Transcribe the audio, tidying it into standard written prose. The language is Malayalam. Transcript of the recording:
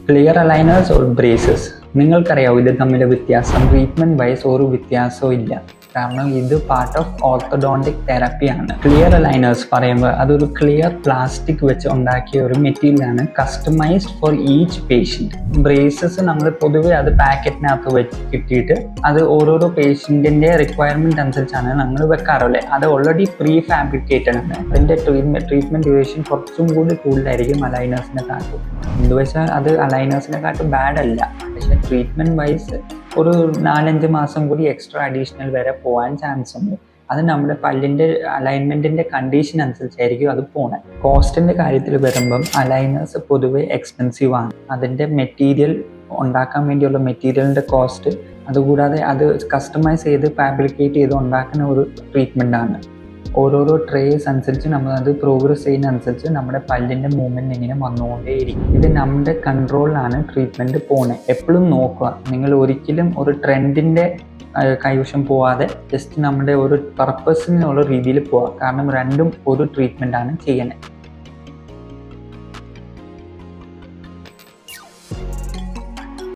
ക്ലിയർ അലൈനേഴ്സ് ഓർ ബ്രേസസ്, നിങ്ങൾക്കറിയാവും ഇത് തമ്മിലെ വ്യത്യാസം. ട്രീറ്റ്മെന്റ് വൈസ് ഒരു വ്യത്യാസവും ഇല്ല, കാരണം ഇത് പാർട്ട് ഓഫ് ഓർത്തോഡോണ്ടിക് തെറാപ്പിയാണ്. ക്ലിയർ അലൈനേഴ്സ് പറയുമ്പോൾ അതൊരു ക്ലിയർ പ്ലാസ്റ്റിക് വെച്ച് ഉണ്ടാക്കിയ ഒരു മെറ്റീരിയലാണ്, customised for each patient. Braces നമ്മൾ പൊതുവെ അത് പാക്കറ്റിനകത്ത് വെച്ച് കിട്ടിയിട്ട് അത് ഓരോരോ പേഷ്യൻറ്റിൻ്റെ റിക്വയർമെൻറ്റ് അനുസരിച്ചാണ് നമ്മൾ വെക്കാറുള്ളത്. അത് ഓൾറെഡി പ്രീ ഫാബ്രിക്കേറ്റഡ് ആണ്. അതിൻ്റെ ട്രീറ്റ്മെൻറ്റ് ഡ്യൂറേഷൻ കുറച്ചും കൂടി കൂടുതലായിരിക്കും അലൈനേഴ്സിനെ കാട്ടും. എന്ന് വെച്ചാൽ അത് അലൈനേഴ്സിനെ കാട്ടും ബാഡ് അല്ല, പക്ഷേ ട്രീറ്റ്മെൻറ്റ് വൈസ് ഒരു 4-5 മാസം കൂടി എക്സ്ട്രാ അഡീഷണൽ വരെ പോകാൻ ചാൻസ് ഉണ്ട്. അത് നമ്മുടെ പല്ലിൻ്റെ അലൈൻമെൻറ്റിൻ്റെ കണ്ടീഷൻ അനുസരിച്ചായിരിക്കും അത് പോകണേ. കോസ്റ്റിൻ്റെ കാര്യത്തിൽ വരുമ്പം അലൈനേഴ്സ് പൊതുവെ എക്സ്പെൻസീവ് ആണ്. അതിൻ്റെ മെറ്റീരിയൽ ഉണ്ടാക്കാൻ വേണ്ടിയുള്ള മെറ്റീരിയലിൻ്റെ കോസ്റ്റ്, അതുകൂടാതെ അത് കസ്റ്റമൈസ് ചെയ്ത് ഫാബ്രിക്കേറ്റ് ചെയ്ത് ഉണ്ടാക്കുന്ന ഒരു ട്രീറ്റ്മെൻ്റ് ആണ്. ഓരോരോ ട്രേസ് അനുസരിച്ച് നമ്മളത് പ്രോഗ്രസ് ചെയ്യുന്ന അനുസരിച്ച് നമ്മുടെ പല്ലിൻ്റെ മൂവ്മെൻറ്റ് ഇങ്ങനെ വന്നുകൊണ്ടേയിരിക്കും. ഇത് നമ്മുടെ കൺട്രോളിലാണ് ട്രീറ്റ്മെൻറ്റ് പോണേ. എപ്പോഴും നോക്കുക, നിങ്ങൾ ഒരിക്കലും ഒരു ട്രെൻഡിൻ്റെ കൈവശം പോവാതെ ജസ്റ്റ് നമ്മുടെ ഒരു പർപ്പസിനുള്ള രീതിയിൽ പോവുക. കാരണം രണ്ടും ഒരു ട്രീറ്റ്മെൻറ്റാണ് ചെയ്യണേ.